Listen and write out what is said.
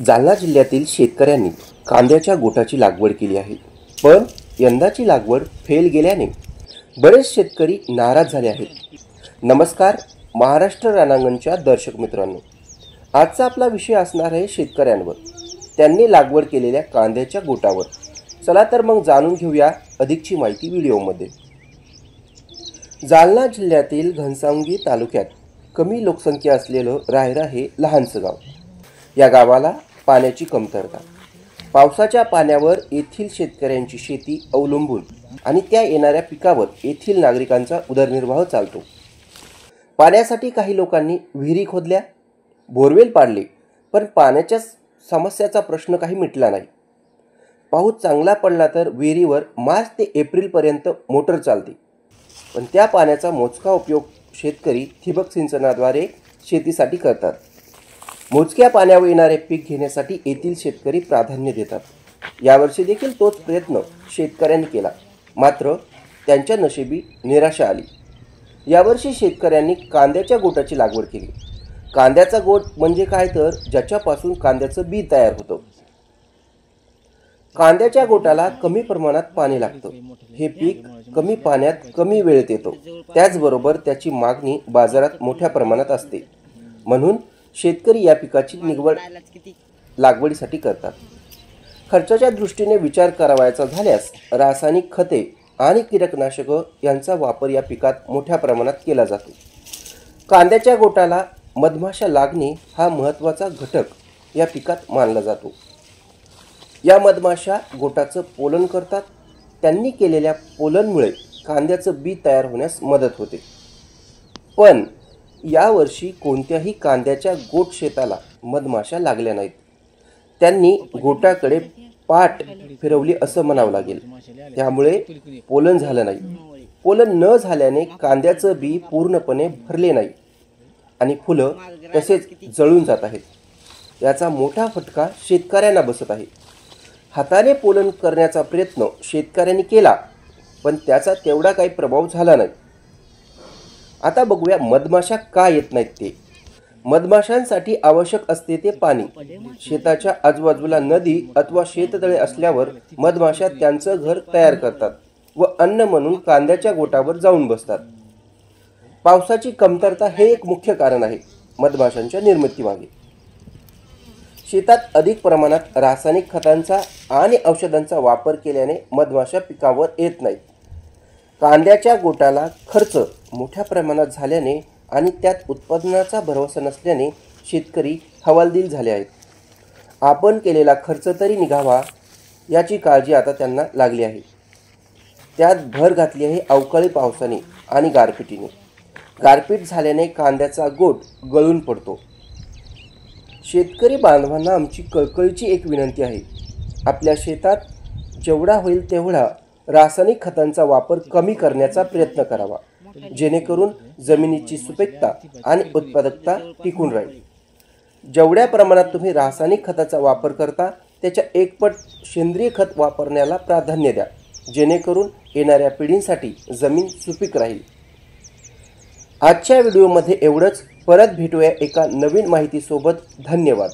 जालना जिल्ह्यातील शेतकऱ्यांनी कांद्याच्या गोटाची लागवड केली आहे, पण यंदाची लागवड फेल गेल्याने बरेच शेतकरी नाराज झाले आहेत। नमस्कार महाराष्ट्र रणांगणच्या दर्शक मित्रांनो, आजचा आपला विषय असणार आहे शेतकऱ्यांवर, त्यांनी लागवड केलेल्या कांद्याच्या गोटावर। चला तर मग जाणून घेऊया अधिकची माहिती व्हिडिओमध्ये। जालना जिल्ह्यातील घनसावंगी तालुक्यात कमी लोकसंख्या असलेलं रायरा हे लहानसं गाव। या गावाला पाण्याची कमतरता, पावसाच्या पाण्यावर येथील शेतकऱ्यांची शेती अवलंबून आणि त्या येणाऱ्या पिकावर येथील नागरिकांचा उदरनिर्वाह चालतो। पाण्यासाठी काही लोकांनी विहिरी खोदल्या, बोरवेल पाडले, पण पाण्याच्या समस्येचा प्रश्न काही मिटला नाही। पाऊस चांगला पडला तर विहिरीवर मार्च ते एप्रिल पर्यंत मोटर चालते, पण त्या पाण्याचा मोजका उपयोग शेतकरी ठिबक सिंचनाद्वारे शेतीसाठी करतात। मोजक्या पाण्यावर येणारे पीक घेण्यासाठी येथील शेतकरी प्राधान्य देतात। यावर्षी देखील तोच प्रयत्न शेतकऱ्यांनी केला, मात्र त्यांच्या नशिबी निराशा आली। यावर्षी शेतकऱ्यांनी कांद्याच्या गोटाची लागवड केली। कांद्याचा गोट म्हणजे काय तर ज्याच्यापासून कांद्याचं बी तयार होतं। कांद्याच्या गोटाला कमी प्रमाणात पाणी लागतं। हे पीक कमी पाण्यात कमी वेळेत येतं, त्याचबरोबर त्याची मागणी बाजारात मोठ्या प्रमाणात असते, म्हणून शेतकरी या पिकाची निवड लागवडीसाठी करतात। खर्चाच्या दृष्टीने विचार करावयाचा झाल्यास रासायनिक खते आणि कीटकनाशके यांचा वापर या पिकात मोठ्या प्रमाणात केला जातो। कांद्याच्या गोटाला मधमाशा लागणे हा महत्त्वाचा घटक या पिकात मानला जातो। या मधमाशा गोटाचं पोलन करतात। त्यांनी केलेल्या पोलनमुळे कांद्याचं बी तयार होण्यास मदत होते। पण यावर्षी कोणत्याही कांद्याच्या गोट शेताला मधमाशा लागल्या नाहीत। त्यांनी गोटाकडे पाठ फिरवली असं म्हणावं लागेल, त्यामुळे पोलन झालं नाही। पोलन न झाल्याने कांद्याचं बी पूर्णपणे भरले नाही आणि फुलं तसेच जळून जात आहेत। याचा मोठा फटका शेतकऱ्यांना बसत आहे। हाताने पोलन करण्याचा प्रयत्न शेतकऱ्यांनी केला, पण त्याचा तेवढा काही प्रभाव झाला नाही। आता बघूया मधमाशा का येत नाहीत ते। मधमाशांसाठी आवश्यक असते ते पाणी। शेताच्या आजूबाजूला नदी अथवा शेततळे असल्यावर मधमाशा त्यांचं घर तयार करतात व अन्न म्हणून कांद्याच्या गोटावर जाऊन बसतात। पावसाची कमतरता हे एक मुख्य कारण आहे मधमाशांच्या निर्मितीमागे। शेतात अधिक प्रमाणात रासायनिक खतांचा आणि औषधांचा वापर केल्याने मधमाशा पिकावर येत नाहीत। कांद्याच्या गोटाला खर्च मोठ्या प्रमाणात झाल्याने आणि त्यात उत्पादनाचा भरवसा नसल्याने शेतकरी हवालदिल झाले आहेत। आपण केलेला खर्च तरी निघावा याची काळजी आता त्यांना लागली आहे। त्यात भर घातली आहे अवकाळी पावसाने आणि गारपिटीने। गारपीट झाल्याने कांद्याचा गोट गळून पडतो। शेतकरी बांधवांना आमची कळकळीची एक विनंती आहे, आपल्या शेतात जेवढा होईल तेवढा रासायनिक खतांचा वापर कमी करण्याचा प्रयत्न करावा, जेणेकरून जमिनीची सुपीकता आणि उत्पादकता टिकून राहील। जेवढ्या प्रमाणात तुम्ही रासायनिक खताचा वापर करता त्याच्या एकपट सेंद्रिय खत वापरण्याला प्राधान्य द्या, जेणेकरून येणाऱ्या पिढींसाठी जमीन सुपीक राहील। आजच्या व्हिडिओमध्ये एवढंच। परत भेटूया एका नवीन माहितीसोबत। धन्यवाद।